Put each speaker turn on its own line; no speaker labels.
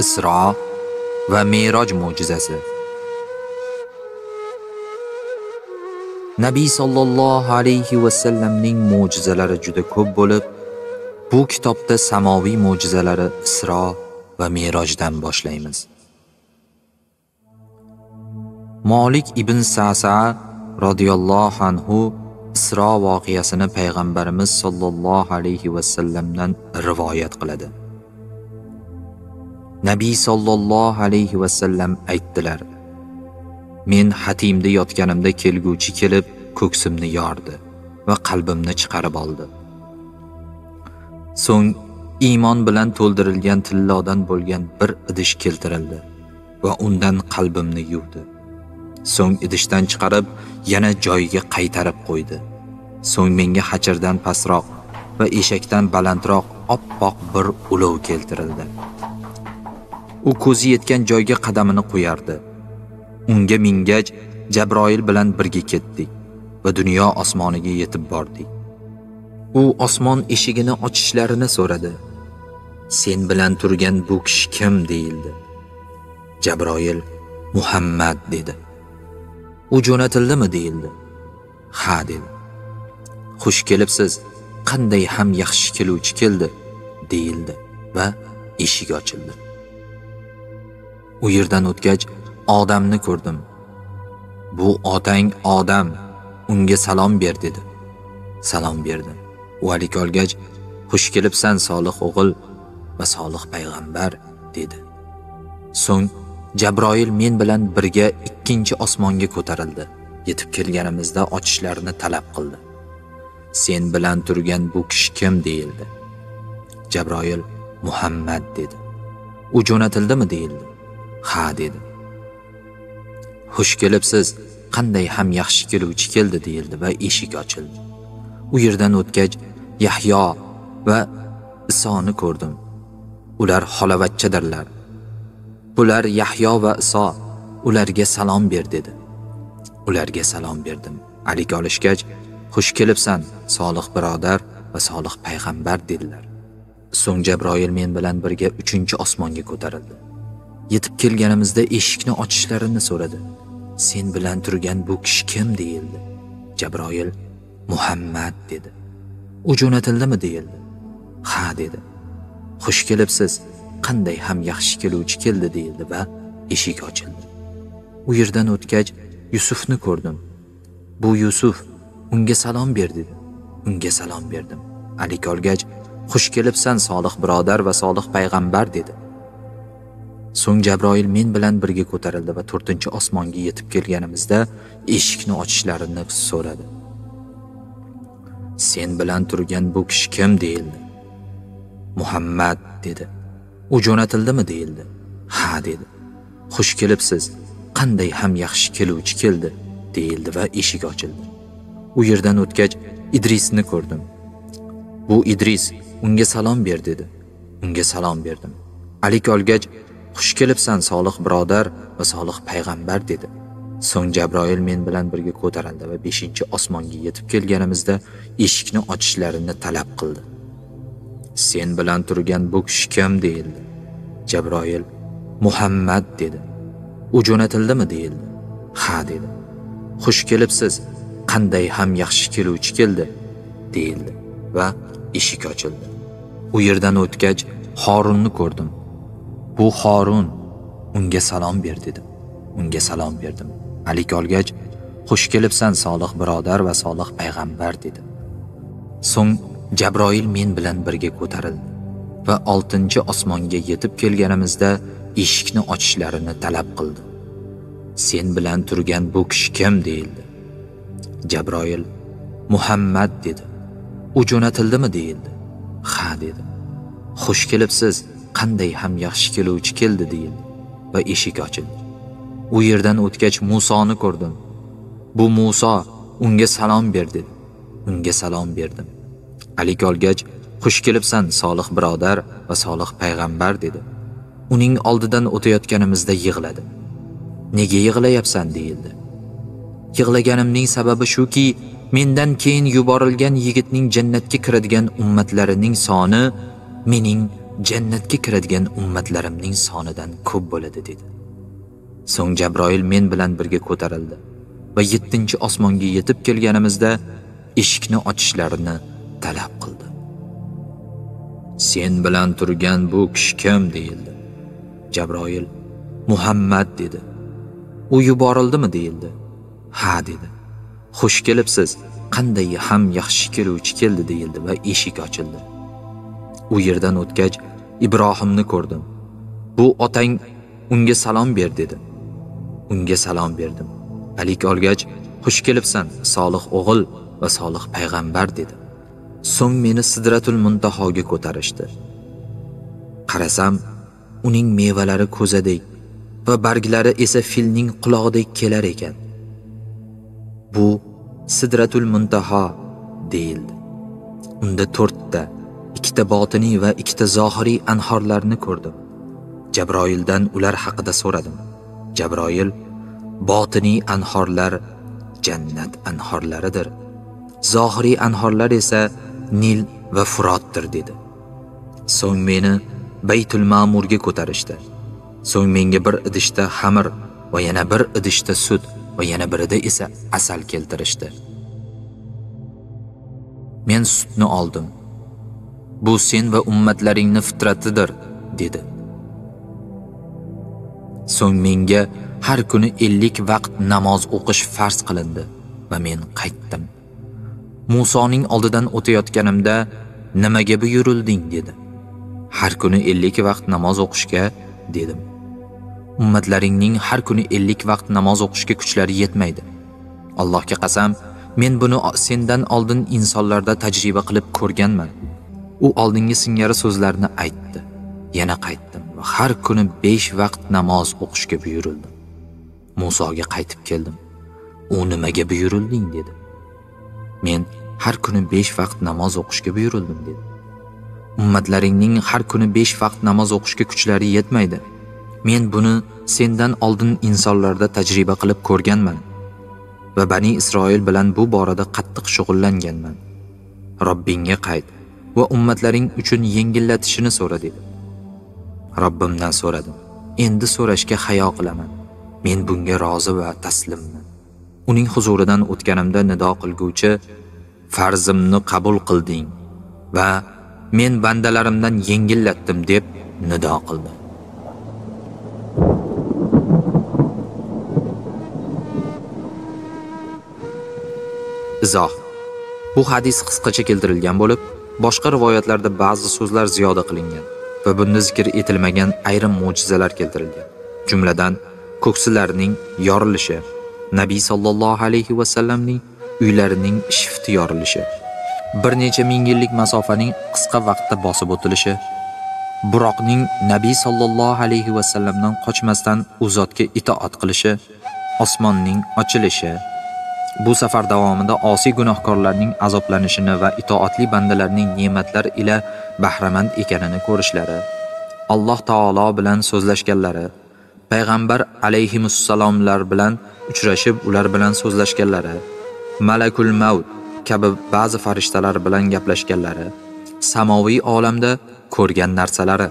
Isro va Me'roj mo'jizasi. Nabiy sallallohu alayhi va sallamning mo'jizalari juda ko'p bo'lib, bu kitobda samoviy mo'jizalari Isro va Me'rojdan boshlaymiz. Malik ibn Sa'sa radhiyallohu anhu Isro voqeasini payg'ambarimiz sallallohu alayhi va sallamdan rivoyat qiladi. Nabiy sallallohu alayhi va sallam aytdilar: Men hatimda yotganimda kelguvchi kelib ko'ksimni yordi va qalbimni chiqarib oldi. So'ng iymon bilan to'ldirilgan tillodan bo'lgan bir idish keltirildi va undan qalbimni yuvdi. So'ng idishdan chiqarib yana joyiga qaytarib qo'ydi. So'ng menga hachirdan pastroq va eshakdan balandroq oppoq bir ulov keltirildi. U ko'zi yetgan joyga qadamini qo'yardi. Unga mingach Jabroil bilan birga ketdik va dunyo osmoniga yetib bordik. U osmon eshigini ochishlarini so'radi. Sen bilan turgan bu kishi kim deyildi. Jabroil Muhammad dedi. U jo'natildimi deyildi. Ha dedi. Xush kelibsiz, qanday ham yaxshi keluvchi keldi deyildi va eshik ochildi. U yerdan o'tgach odamni ko'rdim. Bu otang Odam, unga salom ber dedi. Salom berdim. U alik olgach, xush kelibsan solih o'g'il va solih payg'ambar dedi. So'ng Jabroil men bilan birga ikkinchi osmonga ko'tarildi. Yetib kelganimizda ochishlarini talab qildi. Sen bilan turgan bu kishi kim deyildi. Jabroil Muhammad dedi. U jo'natildimi deyildi. Ha dedi. Xush kelibsiz, qanday ham yaxshi keluvchi keldi deyildi va eshik ochildi. U yerdan o'tgach Yahyo va Isoni ko'rdim. Ular halovatchadirlar. Bular Yahyo va Iso, ularga salom ber dedi. Ularga salom berdim. Alik olishgach, xush kelibsan, solih birodar va solih payg'ambar dedilar. So'ng Jabroil men bilan birga 3-osmonga ko'tarildi. Yetib kelganimizda eshikni ochishlarini so'radi. Sen bilan turgan bu kishi kim deyildi. Jabroil Muhammad dedi. U jo'natildimi deyildi. Ha dedi. Xush kelibsiz, qanday ham yaxshi keluvchi keldi deyildi va eshik ochildi. U yerdan o'tgach Yusufni ko'rdim. Bu Yusuf, unga salom ber dedi. Unga salom berdim. Alik olgach, xush kelibsan solih birodar va solih payg'ambar dedi. So'ng Jabroil men bilan birga ko'tarildi va 4-osmonga yetib kelganimizda eshikni ochishlarini so'radi. Sen bilan turgan bu kishi kim deyildi. Muhammad dedi. U jo'natildimi deyildi. Ha dedi. Xush kelibsiz, qanday ham yaxshi keluvchi keldi deyildi va eshik ochildi. U yerdan o'tgach Idrisni ko'rdim. Bu Idris, unga salom ber dedi. Unga salom berdim. Alik olgach, xush kelibsan solih birodar va solih payg'ambar dedi. So'ng Jabroil men bilan birga ko'tarildi va 5-osmonga yetib kelganimizda eshikni ochishlarini talab qildi. Sen bilan turgan bu kishi kim deyildi. Jabroil Muhammad dedi. U jo'natildimi deyildi. Ha dedi. Xush kelibsiz, qanday ham yaxshi keluvchi keldi deyildi va eshik ochildi. U yerdan o'tgach Horunni ko'rdim. Bu Horun, unga salom ber dedim. Unga salom berdim. Alik olgach, xush kelibsan solih birodar va solih payg'ambar dedi. So'ng Jabroil men bilan birga ko'tarildi va 6-osmonga yetib kelganimizda eshikni ochishlarini talab qildi. Sen bilan turgan bu kishi kim deyildi. Jabroil Muhammad dedi. U jo'natildimi deyildi. Ha dedi. Xush kelibsiz, qanday ham yaxshi keluvchi keldi deyildi va eshik ochildi. U yerdan o'tgach Musoni ko'rdim. Bu Muso, unga salom ber dedi. Unga salom berdim. Alik olgach, xush kelibsan solih birodar va solih payg'ambar dedi. Uning oldidan o'tayotganimizda yig'ladi. Nega yig'layapsan deyildi. Yig'laganimning sababi shuki, mendan keyin yuborilgan yigitning jannatga kiradigan ummatlarining soni mening jannatga kiradigan ummatlarimning sonidan ko'p bo'ladi dedi. So'ng Jabroil men bilan birga ko'tarildi va 7-osmonga yetib kelganimizda eshikni ochishlarini talab qildi. Sen bilan turgan bu kishi kim deyildi. Jabroil Muhammad dedi. U yuborildimi deyildi. Ha dedi. Xush kelibsiz. Qanday ham yaxshi keluvchi keldi deyildi va eshik ochildi. U yerdan o'tgach Ibrohimni ko'rdim. Bu otang, unga salom ber dedi. Unga salom berdim. Alik olgach, xush kelibsan, solih o'g'il va solih payg'ambar dedi. So'ng meni Sidratul Muntahoga ko'tarishdi. Qarasam, uning mevalari ko'zadek va barglari esa filning qulog'idek kelar ekan. Bu Sidratul Muntaho deyildi. Unda 4 ta, 2 ta botiniy va 2 ta zohiriy anhorlarni ko'rdim. Jabroildan ular haqida so'radim. Jabroil, botiniy anhorlar jannat anhorlaridir. Zohiriy anhorlar esa Nil va Furotdir dedi. So'ng meni Baytul Ma'murga ko'tarishdi. So'ng menga bir idishda xamir va yana bir idishda sut va yana birida esa asal keltirishdi. Men sutni oldim. Bu sen va ummatlaringning fitratidir dedi. So'ng menga har kuni 50 vaqt namoz o'qish farz qilindi va men qaytdim. Musoning oldidan o'tayotganimda nimaga buyurilding dedi. Har kuni 50 vaqt namoz o'qishga dedim. Ummatlaringning har kuni 50 vaqt namoz o'qishga kuchlari yetmaydi. Allohga qasam, men buni sendan oldin insonlarda tajriba qilib ko'rganman. U oldingi singari so'zlarni aytdi. Yana qaytdim va har kuni 5 vaqt namoz o'qishga buyurildim. Musoga qaytib keldim. U nimaga buyurilding dedi. Men har kuni 5 vaqt namoz o'qishga buyurildim dedi. Ummatlaringning har kuni 5 vaqt namoz o'qishga kuchlari yetmaydi. Men buni sendan oldin insonlarda tajriba qilib ko'rganman va Bani Isroil bilan bu borada qattiq shug'ullanganman. Robbingga qayt va ummatlaring uchun yengillatishini so'ra dedi. Robbimdan so'radim. Endi so'rashga hayo qilaman. Men bunga rozi va taslimman. Uning huzuridan o'tganimda nido qilguvchi, farzimni qabul qilding va men bandalarimdan yengillatdim deb nido qildi. Izoh. Bu hadis qisqacha keltirilgan bo'lib, boshqa rivoyatlarda ba'zi so'zlar ziyoda qilingan va bunda zikr etilmagan ayrim mo'jizalar keltirilgan. Jumladan, ko'ksilarning yorilishi, Nabiy sallallohu alayhi va sallamning uylarining shifti yorilishi, bir necha ming yillik masofaning qisqa vaqtda bosib o'tilishi, Buroqning Nabiy sallallohu alayhi va sallamdan qochmasdan u zotga itoat qilishi, osmonning ochilishi, bu safar davomida osiy gunohkorlarning azoblanishini va itoatli bandalarning ne'matlar ila bahramand ekanini ko'rishlari, Alloh taolo bilan so'zlashganlari, payg'ambar alayhimussalomlar bilan uchrashib ular bilan so'zlashganlari, Malakul Maut kabi ba'zi farishtalar bilan gaplashganlari, samoviy olamda ko'rgan narsalari